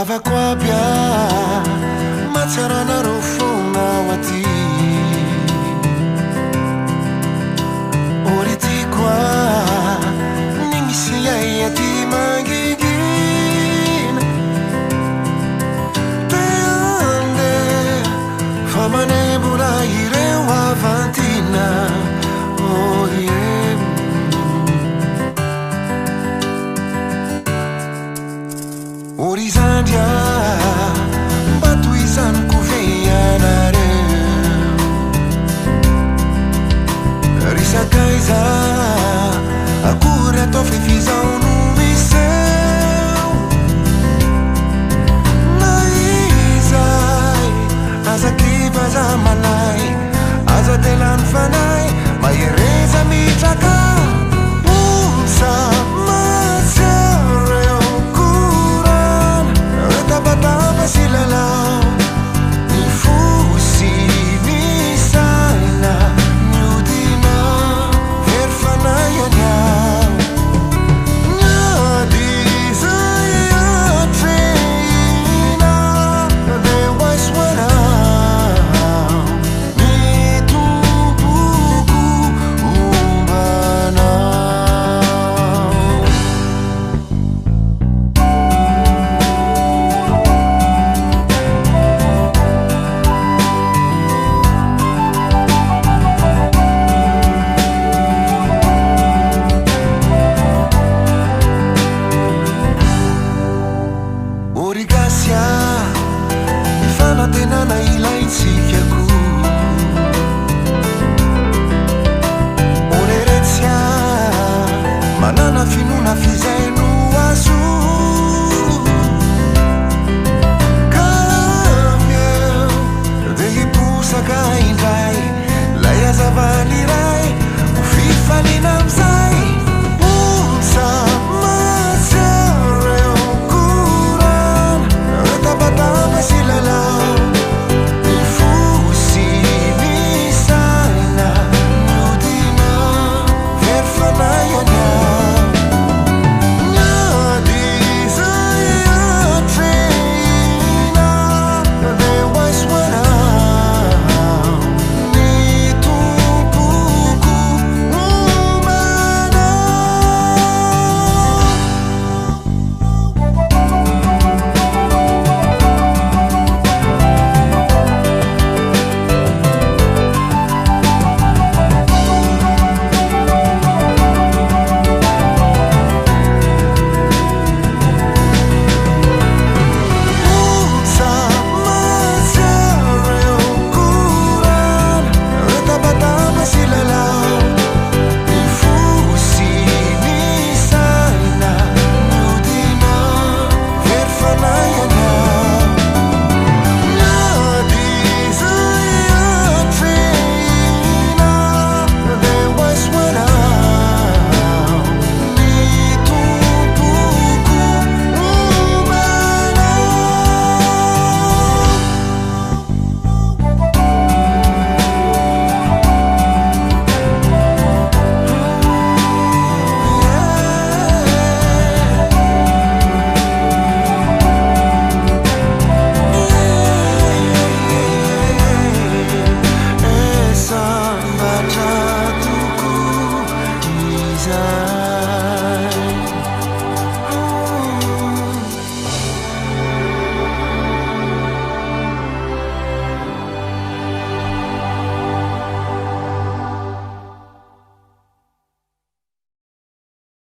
Avakwapya matsarana rofona wati Oritikwa nimisiya yati mangigin Teande famane bula irewa vantina Oh yeah Orizandia batu izan kuveyanare Risakaiza akura tofefizao no liceu Naizai aza kivaza malai aza delan fanai maiereza mitraka Unsa Tapa silalau ni fusi ni saina nyudina verfana yanya nyadi zaya treina de waswana ni tubuku umbana Origasia fanatenana ilaitsikaku Orerezia manana finuna fizai